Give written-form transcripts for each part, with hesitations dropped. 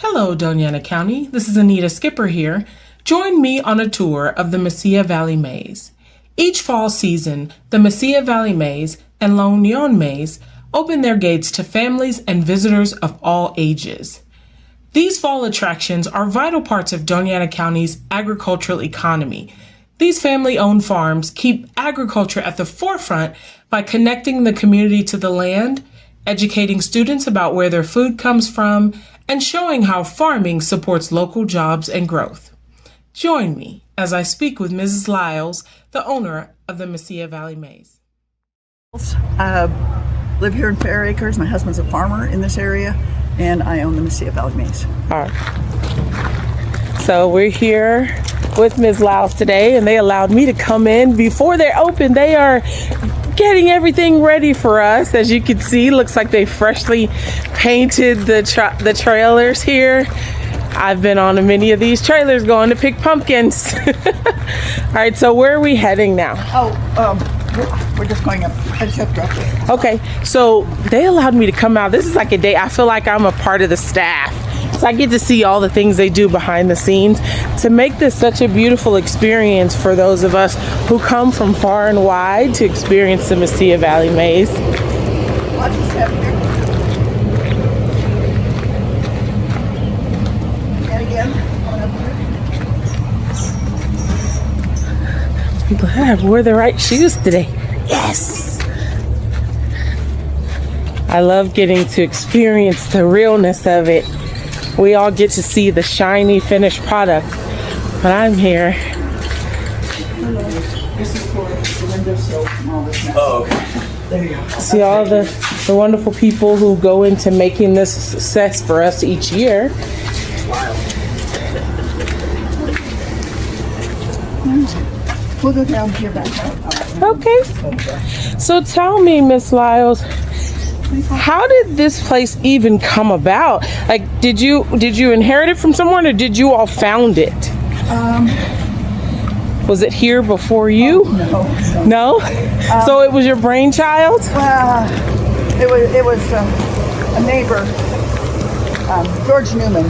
Hello, Doña Ana County. This is Anita Skipper here. Join me on a tour of the Mesilla Valley Maze. Each fall season, the Mesilla Valley Maze and La Union Maze open their gates to families and visitors of all ages. These fall attractions are vital parts of Doña Ana County's agricultural economy. These family-owned farms keep agriculture at the forefront by connecting the community to the land, educating students about where their food comes from, and showing how farming supports local jobs and growth. Join me as I speak with Mrs. Lyles, the owner of the Mesilla Valley Maze. Live here in Fair Acres. My husband's a farmer in this area, and I own the Mesilla Valley Maze. All right. So we're here with Ms. Lyles today, and they allowed me to come in before they're open. They are getting everything ready for us. As you can see, looks like they freshly painted the trailers here. I've been on many of these trailers going to pick pumpkins. All right, so where are we heading now? We're just going up. I just have to drop it. Okay, so they allowed me to come out. This is like a day. I feel like I'm a part of the staff. So I get to see all the things they do behind the scenes to make this such a beautiful experience for those of us who come from far and wide to experience the Mesilla Valley Maze. Watch your step here. And again, on up here. I'm glad I wore the right shoes today. Yes! I love getting to experience the realness of it. We all get to see the shiny finished product, but I'm here. This is for the windowsill and all this. Oh, okay. There you go. See all the wonderful people who go into making this a success for us each year. We'll go down here back out. Okay. So tell me, Miss Lyles, how did this place even come about? Like, did you inherit it from someone, or did you all found it? Was it here before you? No. No? So it was your brainchild? It was a neighbor, George Newman,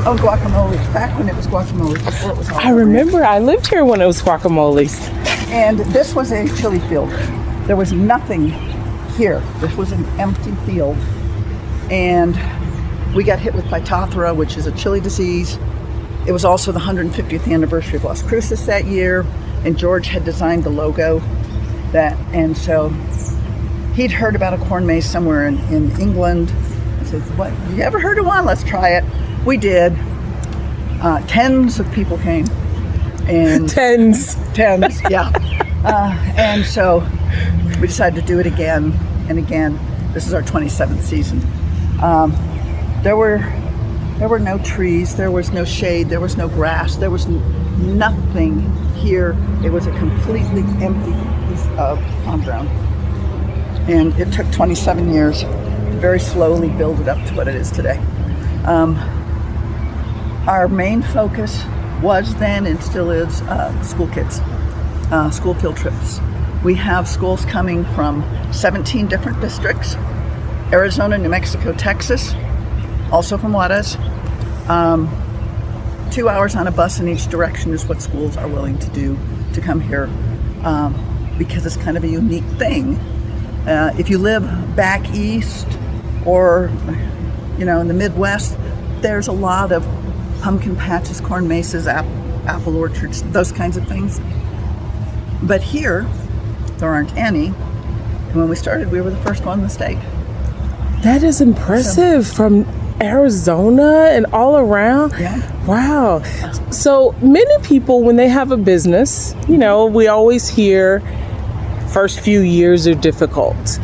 owned guacamole back when it was guacamole. Before it was all I remember I lived here when it was guacamoles. And this was a chili field. There was nothing here. This was an empty field. And we got hit with Phytophthora, which is a chili disease. It was also the 150th anniversary of Las Cruces that year, and George had designed the logo and so he'd heard about a corn maze somewhere in England. I said, "What? You ever heard of one? Let's try it." We did. Tens of people came. And Tens, yeah. And so we decided to do it again and again. This is our 27th season. There were no trees, there was no shade, there was no grass, there was nothing here. It was a completely empty piece of farm ground. And it took 27 years to very slowly build it up to what it is today. Our main focus was then and still is school kids, school field trips. We have schools coming from 17 different districts: Arizona, New Mexico, Texas, also from Juarez. 2 hours on a bus in each direction is what schools are willing to do to come here, because it's kind of a unique thing. If you live back east or in the Midwest, there's a lot of pumpkin patches, corn mazes, apple orchards, those kinds of things. But here, there aren't any. And when we started, we were the first one in the state. that is impressive. From Arizona and all around. Yeah. Wow. So many people, when they have a business, we always hear first few years are difficult.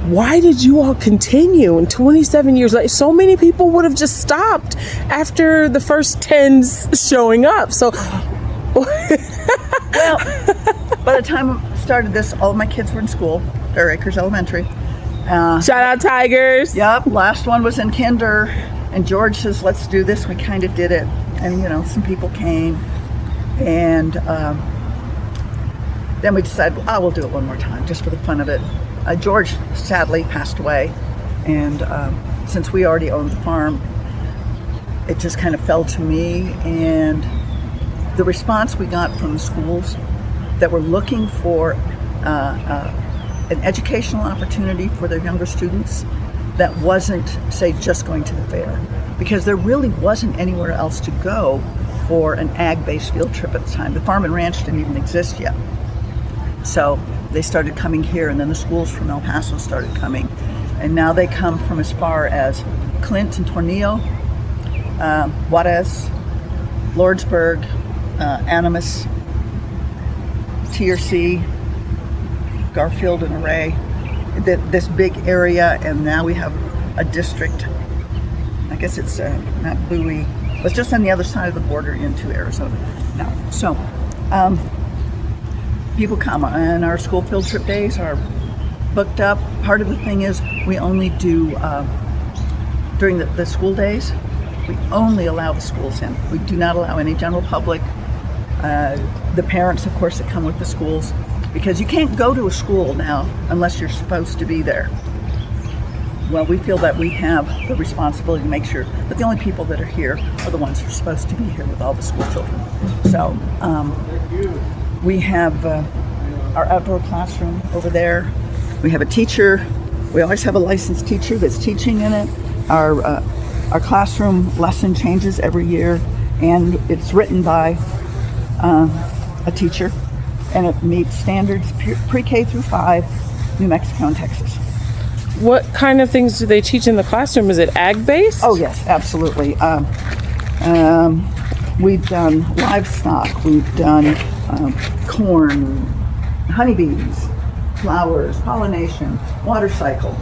Why did you all continue? And 27 years later, so many people would have just stopped after the first 10s showing up. So, well, by the time I started this, all of my kids were in school, Fair Acres Elementary. Shout out Tigers. Yep, last one was in kinder, and George says, "Let's do this." We kind of did it, and some people came, and then we decided, we'll do it one more time, just for the fun of it. George sadly passed away, and since we already owned the farm, it just kind of fell to me, and the response we got from the schools that were looking for an educational opportunity for their younger students that wasn't, say, just going to the fair, because there really wasn't anywhere else to go for an ag-based field trip at the time. The farm and ranch didn't even exist yet. So they started coming here, and then the schools from El Paso started coming. And now they come from as far as Clint and Tornillo, Juarez, Lordsburg, Animas, TRC, Garfield, and Array, this big area. And now we have a district, I guess it's not Bowie, it's just on the other side of the border into Arizona now. So people come, and our school field trip days are booked up. Part of the thing is we only do, during the school days, we only allow the schools in. We do not allow any general public. The parents, of course, that come with the schools, because you can't go to a school now unless you're supposed to be there. Well, we feel that we have the responsibility to make sure that the only people that are here are the ones who are supposed to be here with all the school children. So we have our outdoor classroom over there. We have a teacher. We always have a licensed teacher that's teaching in it. Our classroom lesson changes every year, and it's written by a teacher, and it meets standards pre-K through 5, New Mexico and Texas. What kind of things do they teach in the classroom? Is it ag-based? Oh yes, absolutely. We've done livestock, we've done corn, honeybees, flowers, pollination, water cycle.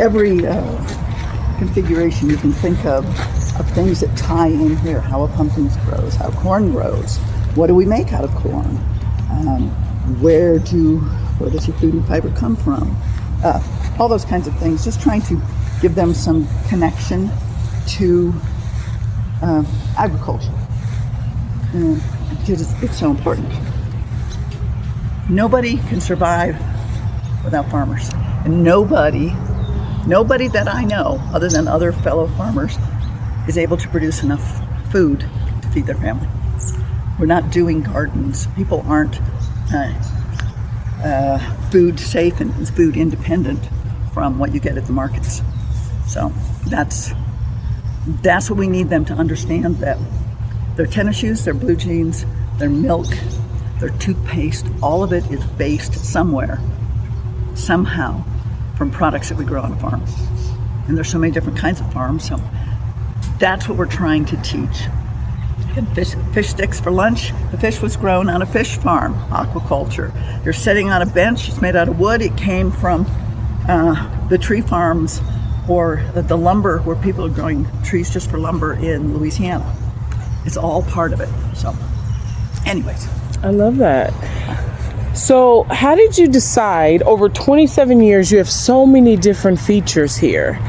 Every configuration you can think of things that tie in here, how a pumpkin grows, how corn grows, what do we make out of corn, where does your food and fiber come from, all those kinds of things, just trying to give them some connection to agriculture, because it's so important. Nobody can survive without farmers, and nobody that I know, other than other fellow farmers, is able to produce enough food to feed their family. We're not doing gardens. People aren't food safe and food independent from what you get at the markets. So that's what we need them to understand, that their tennis shoes, their blue jeans, their milk, their toothpaste, all of it is based somewhere, somehow, from products that we grow on a farm. And there's so many different kinds of farms, so that's what we're trying to teach. Fish sticks for lunch. The fish was grown on a fish farm, aquaculture. You're sitting on a bench, it's made out of wood. It came from the tree farms or the lumber where people are growing trees just for lumber in Louisiana. It's all part of it. So anyways. I love that. So how did you decide, over 27 years, you have so many different features here.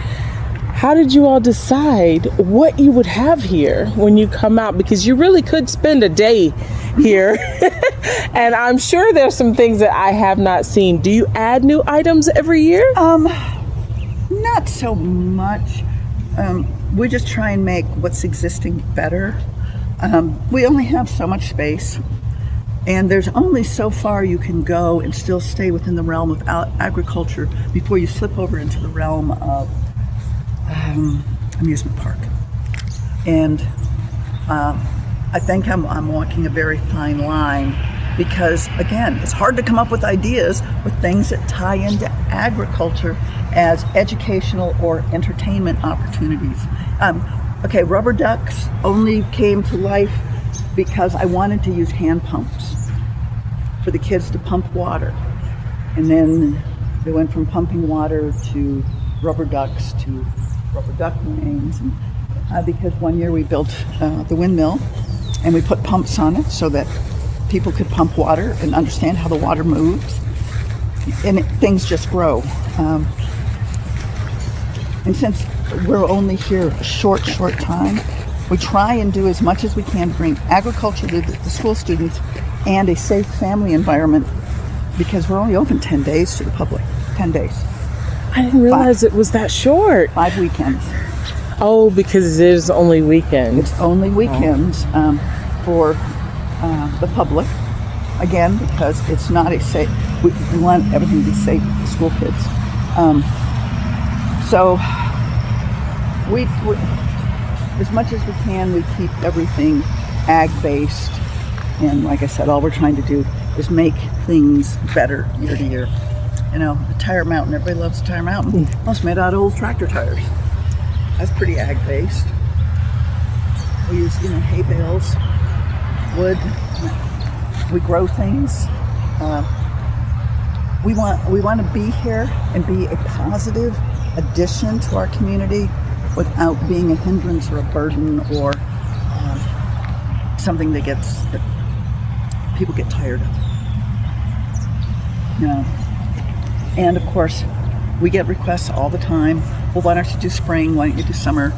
How did you all decide what you would have here when you come out? Because you really could spend a day here. And I'm sure there's some things that I have not seen. Do you add new items every year? Not so much. We just try and make what's existing better. We only have so much space, and there's only so far you can go and still stay within the realm of agriculture before you slip over into the realm of amusement park. And I think I'm walking a very fine line, because again, it's hard to come up with ideas with things that tie into agriculture as educational or entertainment opportunities. Okay, rubber ducks only came to life because I wanted to use hand pumps for the kids to pump water. And then they went from pumping water to rubber ducks to rubber duck lanes. And, because one year we built the windmill and we put pumps on it so that people could pump water and understand how the water moves. And things just grow. And since we're only here a short time, we try and do as much as we can to bring agriculture to the school students and a safe family environment, because we're only open 10 days to the public. 10 days. I didn't realize it was that short. 5 weekends. Oh, because it is only weekends. It's only weekends for the public. Again, because it's not a safe. We want everything to be safe for the school kids. So we, as much as we can, we keep everything ag-based. And like I said, all we're trying to do is make things better year to year. You know, the Tire Mountain, everybody loves the Tire Mountain. Well, it's made out of old tractor tires. That's pretty ag-based. We use, hay bales, wood. We grow things. We want to be here and be a positive addition to our community without being a hindrance or a burden or something that people get tired of. And of course, we get requests all the time. Well, why don't you do spring? Why don't you do summer?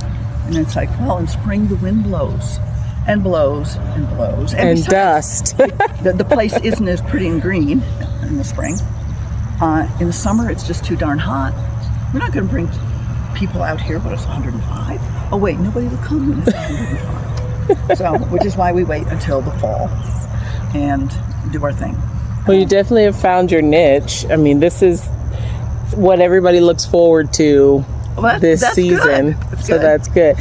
And it's like, well, in spring the wind blows and blows and blows. And dust. The place isn't as pretty and green in the spring. In the summer, it's just too darn hot. We're not going to bring people out here when it's 105. Oh wait, nobody will come when it's 105. So, which is why we wait until the fall and do our thing. Well, you definitely have found your niche. I mean, this is what everybody looks forward to this season. So that's good.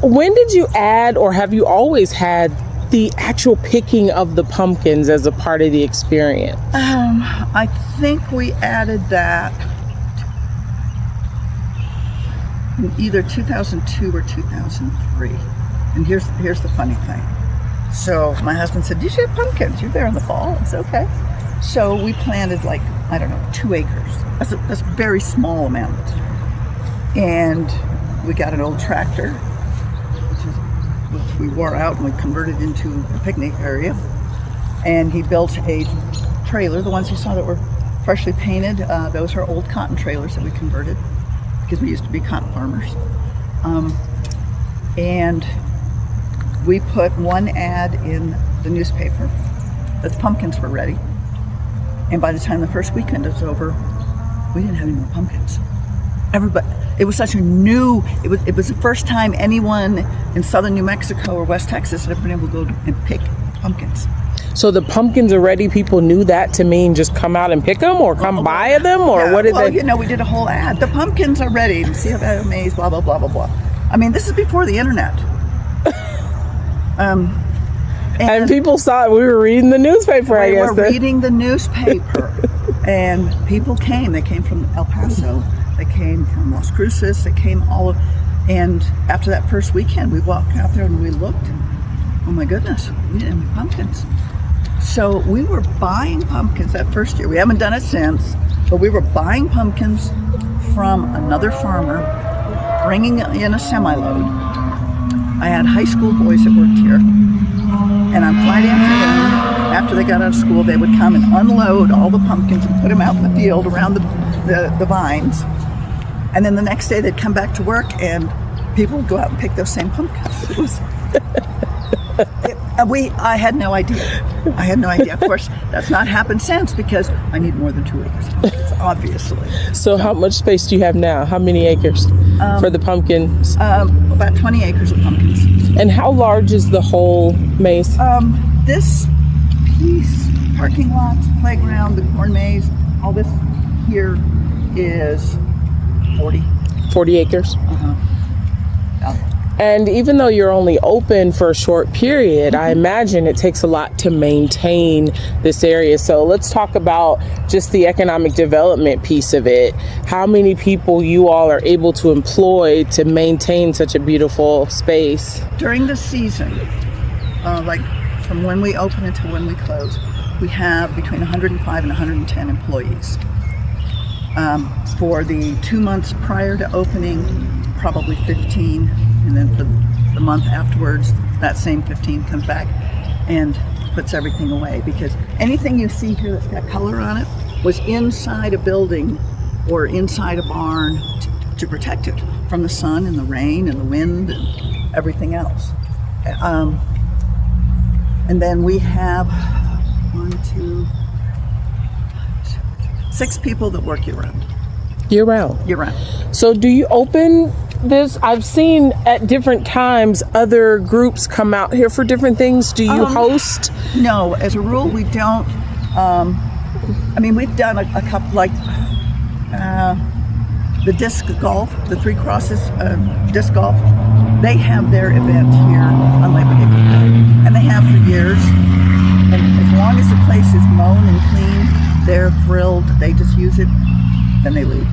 When did you add, or have you always had, the actual picking of the pumpkins as a part of the experience? I think we added that in either 2002 or 2003. And here's the funny thing. So my husband said, you should have pumpkins. You're there in the fall. It's okay. So we planted 2 acres. That's a very small amount. And we got an old tractor, which we wore out and we converted into a picnic area. And he built a trailer. The ones you saw that were freshly painted, those are old cotton trailers that we converted because we used to be cotton farmers. And we put one ad in the newspaper that the pumpkins were ready. And by the time the first weekend was over, we didn't have any more pumpkins. Everybody, it was such a new, it was the first time anyone in southern New Mexico or West Texas had ever been able to go and pick pumpkins. So the pumpkins are ready, people knew that to mean just come out and pick them or come buy them, or what did they? We did a whole ad. The pumpkins are ready. Mesilla Valley Maze, blah, blah, blah, blah, blah. I mean, this is before the internet. And people saw it. We were reading the newspaper, I guess. We were reading the newspaper. And people came. They came from El Paso. They came from Las Cruces. They came and after that first weekend, we walked out there and we looked. And, oh my goodness, we didn't have any pumpkins. So we were buying pumpkins that first year. We haven't done it since, but we were buying pumpkins from another farmer, bringing in a semi-load. I had high school boys that worked here. And on Friday afternoon, after they got out of school, they would come and unload all the pumpkins and put them out in the field around the vines. And then the next day they'd come back to work and people would go out and pick those same pumpkins. It was... I had no idea. Of course, that's not happened since because I need more than 2 acres of pumpkins, obviously. So how much space do you have now? How many acres for the pumpkins? About 20 acres of pumpkins. And how large is the whole maze? This piece, parking lots, playground, the corn maze, all this here is 40 acres. Yeah. And even though you're only open for a short period, I imagine it takes a lot to maintain this area. So let's talk about just the economic development piece of it. How many people you all are able to employ to maintain such a beautiful space? During the season, from when we open until when we close, we have between 105 and 110 employees. For the 2 months prior to opening, probably 15. And then for the month afterwards, that same 15 comes back and puts everything away. Because anything you see here that's got color on it was inside a building or inside a barn to protect it from the sun and the rain and the wind and everything else. And then we have 6 people that work year round. Year round. year round. So do you open this? I've seen at different times other groups come out here for different things. Do you host? No, as a rule, we don't. I mean, we've done a couple, like the disc golf, the Three Crosses disc golf. They have their event here on Labor Day weekend, and they have for years. And as long as the place is mown and clean, they're thrilled. They just use it, then they leave.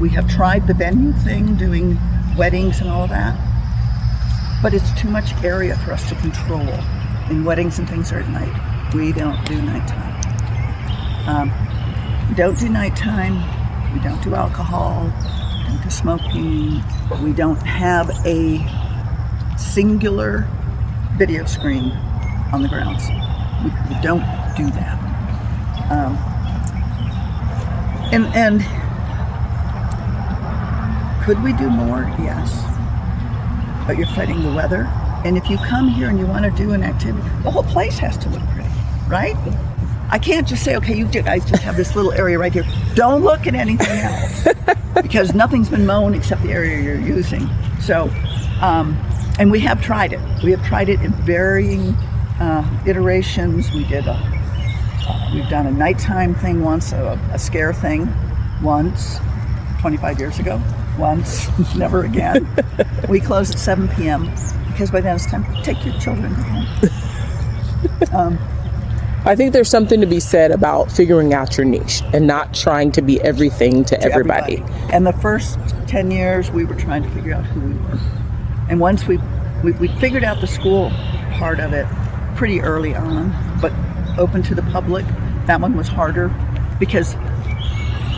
We have tried the venue thing, doing weddings and all of that, but it's too much area for us to control. And weddings and things are at night. We don't do nighttime. We don't do nighttime. We don't do alcohol. We don't do smoking. We don't have a singular video screen on the grounds. We don't do that. And could we do more? Yes. But you're fighting the weather. And if you come here and you want to do an activity, the whole place has to look pretty, right? I can't just say, okay, you guys just have this little area right here. Don't look at anything else because nothing's been mown except the area you're using. So, and we have tried it. We have tried it in varying iterations. We've done a nighttime thing once, a scare thing once, 25 years ago, once, never again. We close at 7 p.m. because by then it's time to take your children home. I think there's something to be said about figuring out your niche and not trying to be everything to everybody. And the first 10 years, we were trying to figure out who we were. And once we figured out the school part of it pretty early on, but open to the public, that one was harder because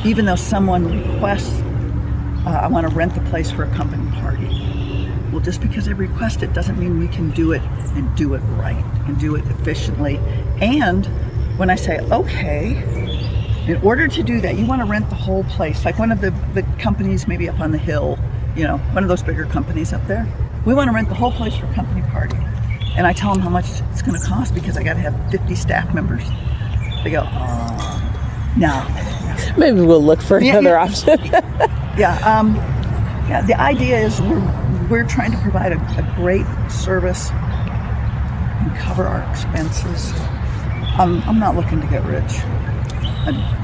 even though someone requests, I want to rent the place for a company party. Well, just because they request it doesn't mean we can do it and do it right and do it efficiently. And when I say, okay, in order to do that, you want to rent the whole place. Like one of the companies maybe up on the hill, one of those bigger companies up there. We want to rent the whole place for a company party. And I tell them how much it's going to cost because I got to have 50 staff members. They go, oh, no. Maybe we'll look for another option. Yeah, the idea is we're trying to provide a great service and cover our expenses. I'm not looking to get rich.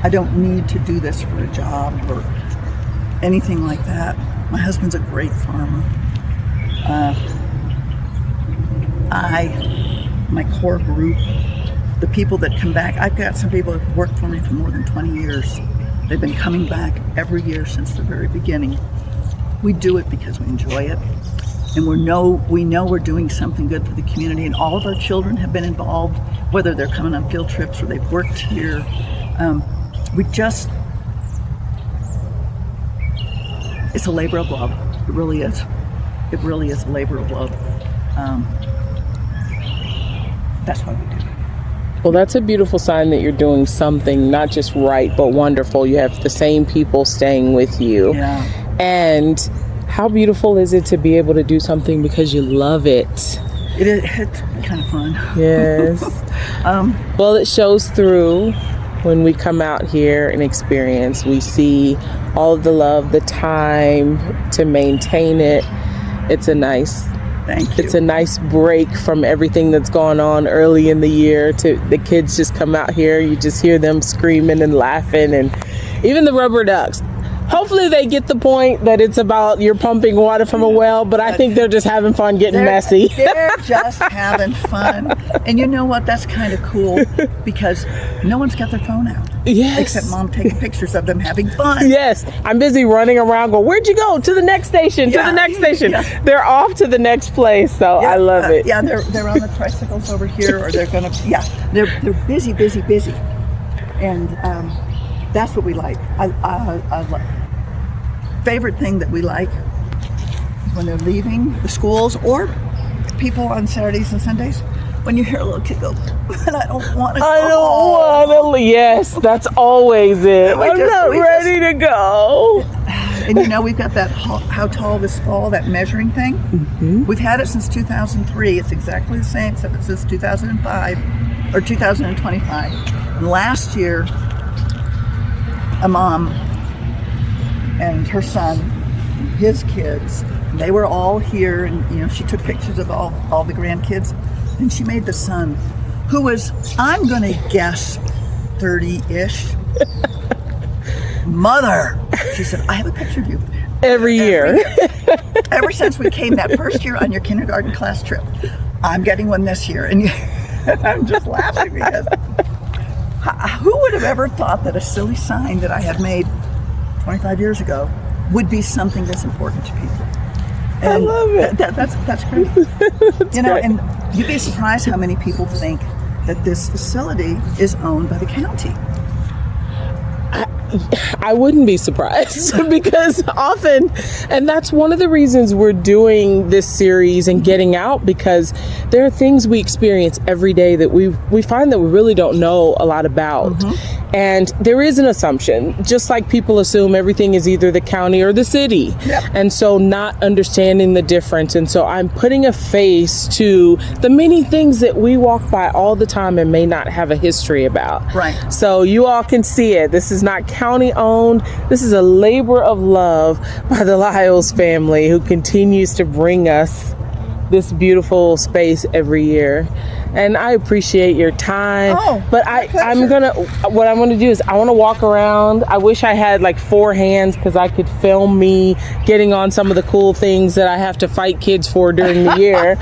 I don't need to do this for a job or anything like that. My husband's a great farmer. My core group, the people that come back, I've got some people that have worked for me for more than 20 years. They've been coming back every year since the very beginning. We do it because we enjoy it, and we know we're doing something good for the community, and all of our children have been involved, whether they're coming on field trips or they've worked here. It's a labor of love. It really is. It really is a labor of love. That's why we do it. Well, that's a beautiful sign that you're doing something not just right, but wonderful. You have the same people staying with you. Yeah. And how beautiful is it to be able to do something because you love it? It's kind of fun. Yes. Well, it shows through when we come out here and experience. We see all of the love, the time to maintain it. It's a nice Thank you. It's a nice break from everything that's gone on early in the year. To the kids just come out here, you just hear them screaming and laughing, and even the rubber ducks. Hopefully they get the point that it's about you're pumping water from a well, but I think they're just having fun getting messy. They're just having fun. And you know what? That's kind of cool because no one's got their phone out. Yes. Except Mom taking pictures of them having fun. Yes. I'm busy running around going, where'd you go? To the next station, to the next station. Yeah. They're off to the next place, so I love it. Yeah, they're on the tricycles over here, or they're going to, they're busy. And that's what we like. I like. Favorite thing that we like is when they're leaving the schools or people on Saturdays and Sundays, when you hear a little kid go, but I don't want to go. I don't want to. Yes, that's always it. I'm not ready to go. And we've got that how tall this fall, that measuring thing. Mm-hmm. We've had it since 2003. It's exactly the same, except it says 2005 or 2025. And last year, a mom and her son, his kids. They were all here, and she took pictures of all the grandkids. And she made the son, who was, I'm going to guess, 30-ish. Mother, she said, I have a picture of you. Every year. Ever since we came that first year on your kindergarten class trip. I'm getting one this year. And I'm just laughing because who would have ever thought that a silly sign that I had made 25 years ago would be something that's important to people? And I love it. That's great. Great. And you'd be surprised how many people think that this facility is owned by the county. I wouldn't be surprised because often, and that's one of the reasons we're doing this series and getting out, because there are things we experience every day that we find that we really don't know a lot about. And there is an assumption, just like people assume everything is either the county or the city. Yep. And so not understanding the difference. And so I'm putting a face to the many things that we walk by all the time and may not have a history about. Right. So you all can see it. This is not county owned. This is a labor of love by the Lyles family, who continues to bring us this beautiful space every year. And I appreciate your time. But what I'm gonna do is I want to walk around. I wish I had like 4 hands because I could film me getting on some of the cool things that I have to fight kids for during the year.